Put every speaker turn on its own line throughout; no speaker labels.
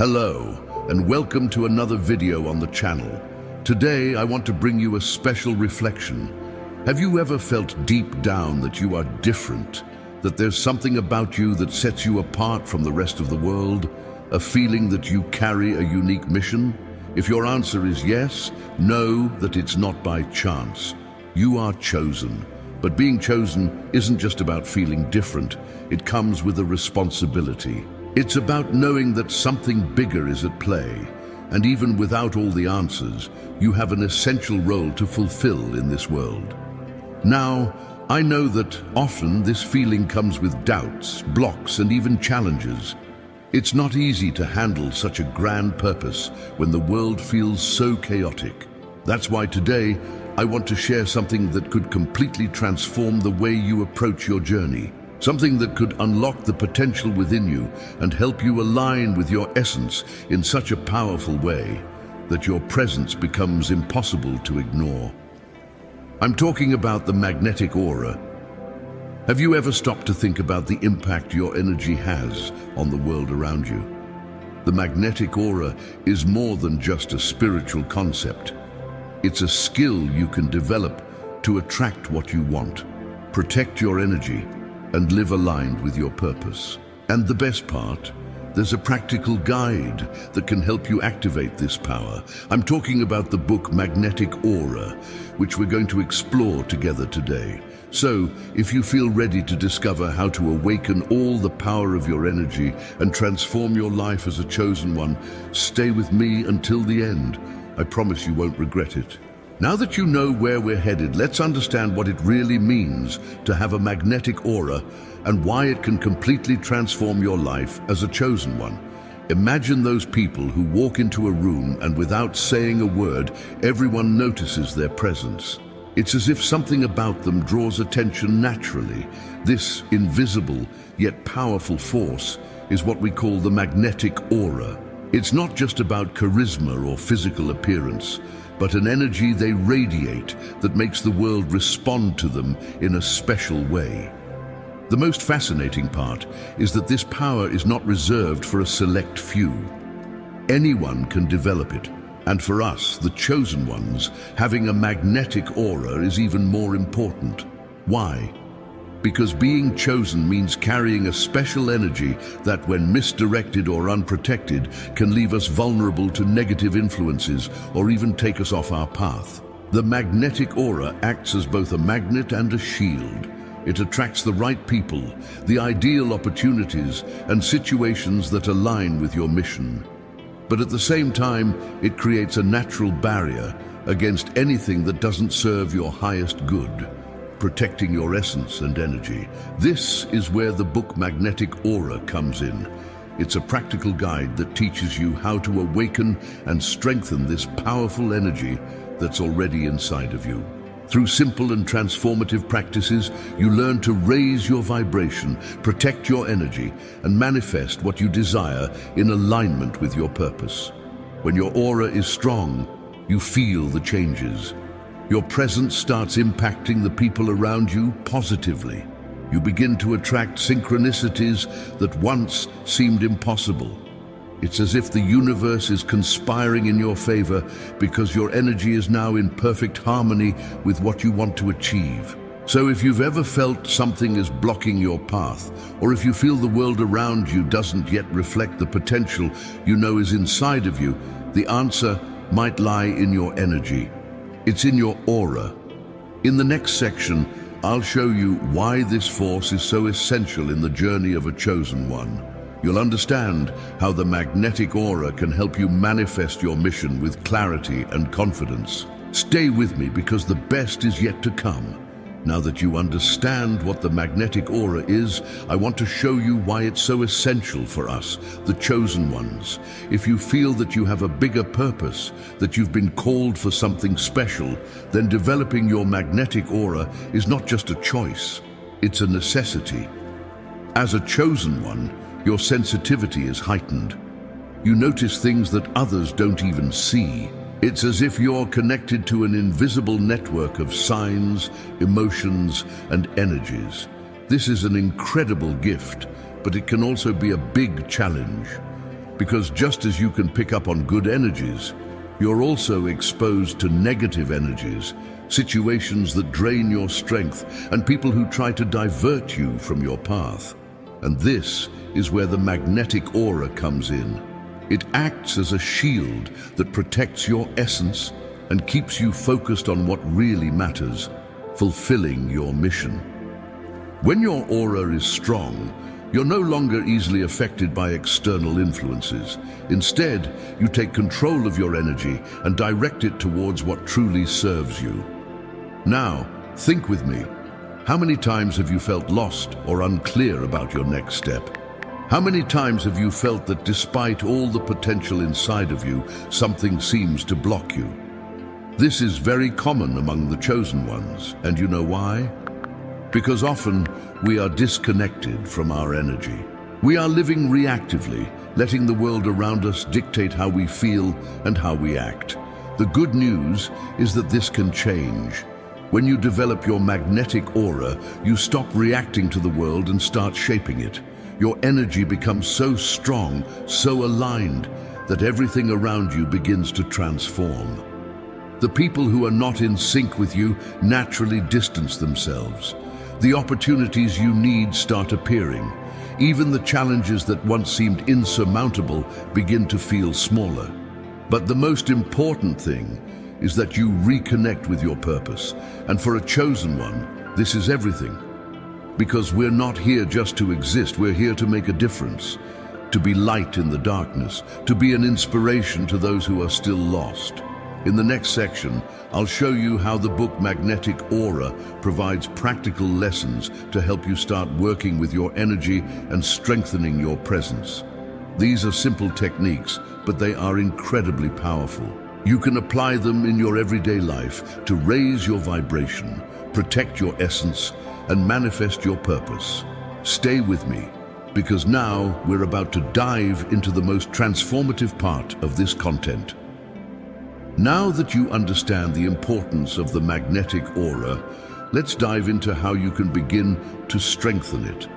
Hello, and welcome to another video on the channel. Today, I want to bring you a special reflection. Have you ever felt deep down that you are different? That there's something about you that sets you apart from the rest of the world? A feeling that you carry a unique mission? If your answer is yes, know that it's not by chance. You are chosen. But being chosen isn't just about feeling different. It comes with a responsibility. It's about knowing that something bigger is at play. And even without all the answers, you have an essential role to fulfill in this world. Now, I know that often this feeling comes with doubts, blocks, and even challenges. It's not easy to handle such a grand purpose when the world feels so chaotic. That's why today, I want to share something that could completely transform the way you approach your journey. Something that could unlock the potential within you and help you align with your essence in such a powerful way that your presence becomes impossible to ignore. I'm talking about the magnetic aura. Have you ever stopped to think about the impact your energy has on the world around you? The magnetic aura is more than just a spiritual concept. It's a skill you can develop to attract what you want, protect your energy, and live aligned with your purpose. And the best part, there's a practical guide that can help you activate this power. I'm talking about the book Magnetic Aura, which we're going to explore together today. So, if you feel ready to discover how to awaken all the power of your energy and transform your life as a chosen one, stay with me until the end. I promise you won't regret it. Now that you know where we're headed, let's understand what it really means to have a magnetic aura and why it can completely transform your life as a chosen one. Imagine those people who walk into a room and without saying a word, everyone notices their presence. It's as if something about them draws attention naturally. This invisible yet powerful force is what we call the magnetic aura. It's not just about charisma or physical appearance, but an energy they radiate that makes the world respond to them in a special way. The most fascinating part is that this power is not reserved for a select few. Anyone can develop it, and for us, the chosen ones, having a magnetic aura is even more important. Why? Because being chosen means carrying a special energy that, when misdirected or unprotected, can leave us vulnerable to negative influences or even take us off our path. The magnetic aura acts as both a magnet and a shield. It attracts the right people, the ideal opportunities, and situations that align with your mission. But at the same time, it creates a natural barrier against anything that doesn't serve your highest good, protecting your essence and energy. This is where the book Magnetic Aura comes in. It's a practical guide that teaches you how to awaken and strengthen this powerful energy that's already inside of you. Through simple and transformative practices, you learn to raise your vibration, protect your energy, and manifest what you desire in alignment with your purpose. When your aura is strong, you feel the changes. Your presence starts impacting the people around you positively. You begin to attract synchronicities that once seemed impossible. It's as if the universe is conspiring in your favor because your energy is now in perfect harmony with what you want to achieve. So if you've ever felt something is blocking your path, or if you feel the world around you doesn't yet reflect the potential you know is inside of you, the answer might lie in your energy. It's in your aura. In the next section, I'll show you why this force is so essential in the journey of a chosen one. You'll understand how the magnetic aura can help you manifest your mission with clarity and confidence. Stay with me because the best is yet to come. Now that you understand what the magnetic aura is, I want to show you why it's so essential for us, the chosen ones. If you feel that you have a bigger purpose, that you've been called for something special, then developing your magnetic aura is not just a choice, it's a necessity. As a chosen one, your sensitivity is heightened. You notice things that others don't even see. It's as if you're connected to an invisible network of signs, emotions, and energies. This is an incredible gift, but it can also be a big challenge. because just as you can pick up on good energies, you're also exposed to negative energies, situations that drain your strength, and people who try to divert you from your path. And this is where the magnetic aura comes in. It acts as a shield that protects your essence and keeps you focused on what really matters, fulfilling your mission. When your aura is strong, you're no longer easily affected by external influences. Instead, you take control of your energy and direct it towards what truly serves you. Now, think with me. How many times have you felt lost or unclear about your next step? How many times have you felt that despite all the potential inside of you, something seems to block you? This is very common among the chosen ones, and you know why? Because often we are disconnected from our energy. We are living reactively, letting the world around us dictate how we feel and how we act. The good news is that this can change. When you develop your magnetic aura, you stop reacting to the world and start shaping it. Your energy becomes so strong, so aligned, that everything around you begins to transform. The people who are not in sync with you naturally distance themselves. The opportunities you need start appearing. Even the challenges that once seemed insurmountable begin to feel smaller. But the most important thing is that you reconnect with your purpose. And for a chosen one, this is everything. Because we're not here just to exist, we're here to make a difference, to be light in the darkness, to be an inspiration to those who are still lost. In the next section, I'll show you how the book Magnetic Aura provides practical lessons to help you start working with your energy and strengthening your presence. These are simple techniques, but they are incredibly powerful. You can apply them in your everyday life to raise your vibration, protect your essence, and manifest your purpose. Stay with me, because now we're about to dive into the most transformative part of this content. Now that you understand the importance of the magnetic aura, let's dive into how you can begin to strengthen it.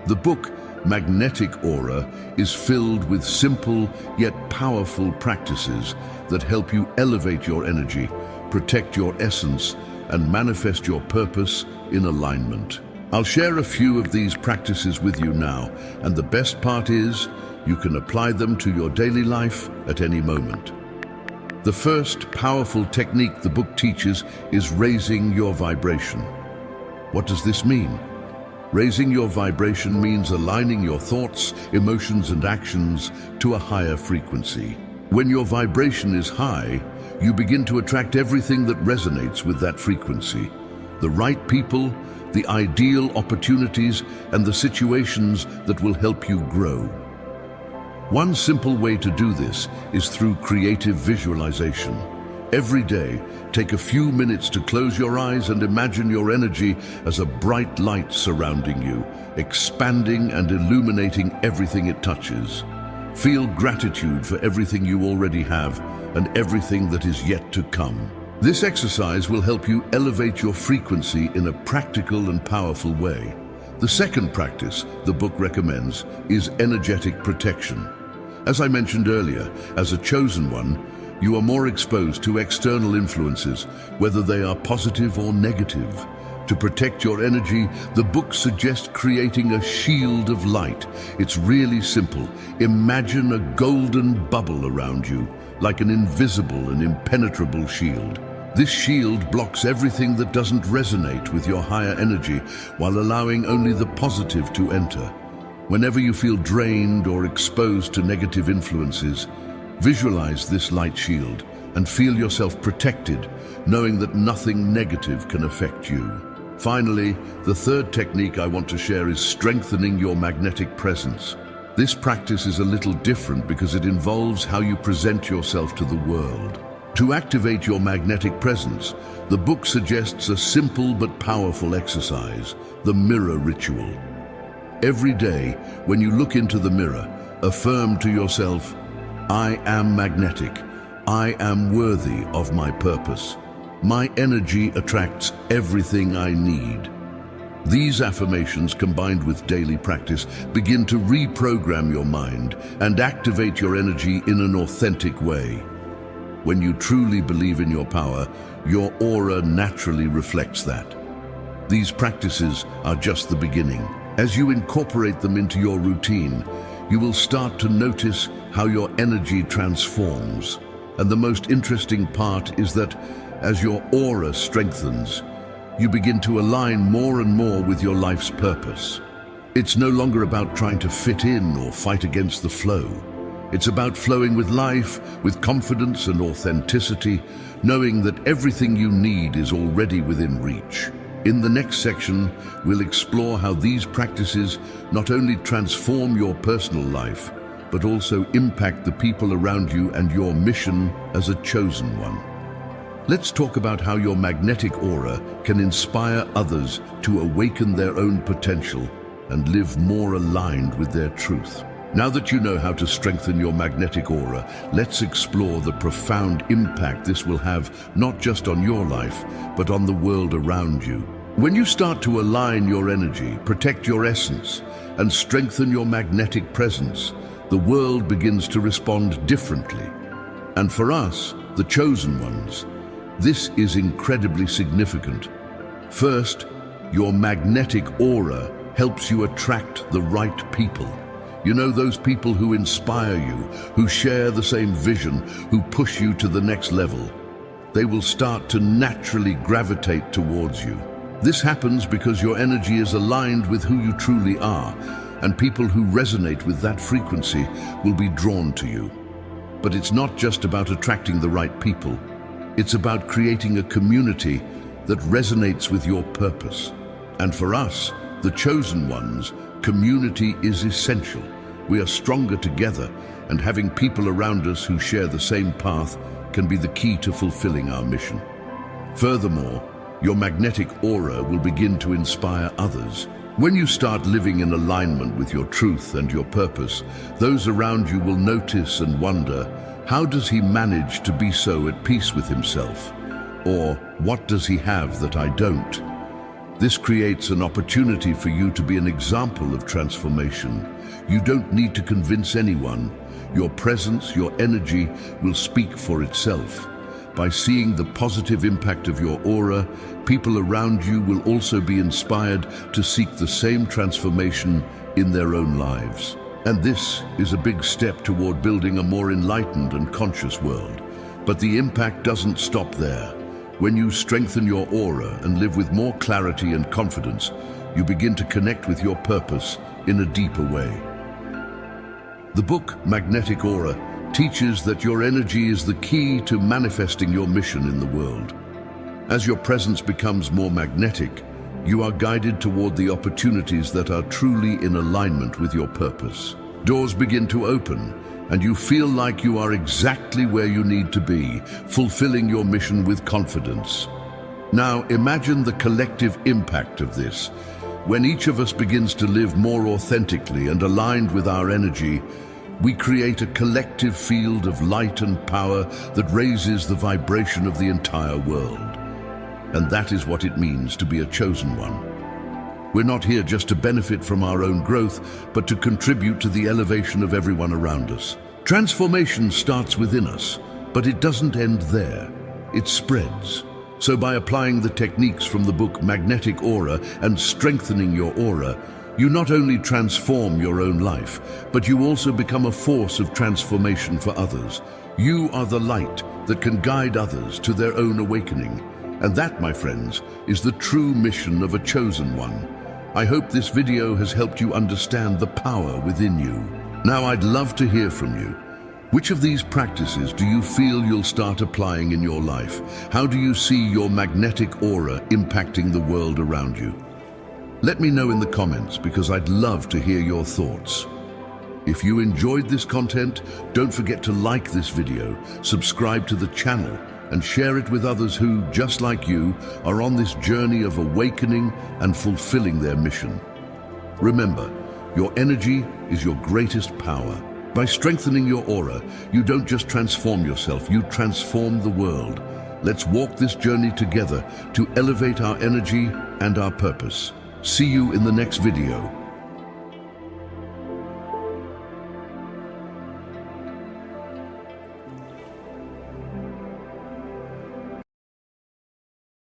The book Magnetic Aura is filled with simple yet powerful practices that help you elevate your energy, protect your essence, and manifest your purpose in alignment. I'll share a few of these practices with you now, and the best part is you can apply them to your daily life at any moment. The first powerful technique the book teaches is raising your vibration. What does this mean? Raising your vibration means aligning your thoughts, emotions, and actions to a higher frequency. When your vibration is high, you begin to attract everything that resonates with that frequency. The right people, the ideal opportunities, and the situations that will help you grow. One simple way to do this is through creative visualization. Every day, take a few minutes to close your eyes and imagine your energy as a bright light surrounding you, expanding and illuminating everything it touches. Feel gratitude for everything you already have and everything that is yet to come. This exercise will help you elevate your frequency in a practical and powerful way. The second practice the book recommends is energetic protection. As I mentioned earlier, as a chosen one, you are more exposed to external influences, whether they are positive or negative. To protect your energy, the book suggests creating a shield of light. It's really simple. Imagine a golden bubble around you, like an invisible and impenetrable shield. This shield blocks everything that doesn't resonate with your higher energy, while allowing only the positive to enter. Whenever you feel drained or exposed to negative influences, visualize this light shield and feel yourself protected, knowing that nothing negative can affect you. Finally, the third technique I want to share is strengthening your magnetic presence. This practice is a little different because it involves how you present yourself to the world. To activate your magnetic presence, the book suggests a simple but powerful exercise, the mirror ritual. Every day, when you look into the mirror, affirm to yourself, "I am magnetic. I am worthy of my purpose. My energy attracts everything I need." These affirmations, combined with daily practice, begin to reprogram your mind and activate your energy in an authentic way. When you truly believe in your power, your aura naturally reflects that. These practices are just the beginning. As you incorporate them into your routine, you will start to notice how your energy transforms. And the most interesting part is that as your aura strengthens, you begin to align more and more with your life's purpose. It's no longer about trying to fit in or fight against the flow. It's about flowing with life, with confidence and authenticity, knowing that everything you need is already within reach. In the next section, we'll explore how these practices not only transform your personal life, but also impact the people around you and your mission as a chosen one. Let's talk about how your magnetic aura can inspire others to awaken their own potential and live more aligned with their truth. Now that you know how to strengthen your magnetic aura, let's explore the profound impact this will have not just on your life, but on the world around you. When you start to align your energy, protect your essence, and strengthen your magnetic presence, the world begins to respond differently. And for us, the chosen ones, this is incredibly significant. First, your magnetic aura helps you attract the right people. You know, those people who inspire you, who share the same vision, who push you to the next level. They will start to naturally gravitate towards you. This happens because your energy is aligned with who you truly are, and people who resonate with that frequency will be drawn to you. But it's not just about attracting the right people. It's about creating a community that resonates with your purpose. And for us, the chosen ones, community is essential. We are stronger together, and having people around us who share the same path can be the key to fulfilling our mission. Furthermore, your magnetic aura will begin to inspire others. When you start living in alignment with your truth and your purpose, those around you will notice and wonder, how does he manage to be so at peace with himself? Or, what does he have that I don't? This creates an opportunity for you to be an example of transformation. You don't need to convince anyone. Your presence, your energy will speak for itself. By seeing the positive impact of your aura, people around you will also be inspired to seek the same transformation in their own lives. And this is a big step toward building a more enlightened and conscious world. But the impact doesn't stop there. When you strengthen your aura and live with more clarity and confidence, you begin to connect with your purpose in a deeper way. The book Magnetic Aura teaches that your energy is the key to manifesting your mission in the world. As your presence becomes more magnetic, you are guided toward the opportunities that are truly in alignment with your purpose. Doors begin to open, and you feel like you are exactly where you need to be, fulfilling your mission with confidence. Now, imagine the collective impact of this. When each of us begins to live more authentically and aligned with our energy, we create a collective field of light and power that raises the vibration of the entire world. And that is what it means to be a chosen one. We're not here just to benefit from our own growth, but to contribute to the elevation of everyone around us. Transformation starts within us, but it doesn't end there. It spreads. So by applying the techniques from the book Magnetic Aura and strengthening your aura, you not only transform your own life, but you also become a force of transformation for others. You are the light that can guide others to their own awakening. And that, my friends, is the true mission of a chosen one. I hope this video has helped you understand the power within you. Now I'd love to hear from you. Which of these practices do you feel you'll start applying in your life? How do you see your magnetic aura impacting the world around you? Let me know in the comments, because I'd love to hear your thoughts. If you enjoyed this content, don't forget to like this video, subscribe to the channel, and share it with others who, just like you, are on this journey of awakening and fulfilling their mission. Remember, your energy is your greatest power. By strengthening your aura, you don't just transform yourself, you transform the world. Let's walk this journey together to elevate our energy and our purpose. See you in the next video.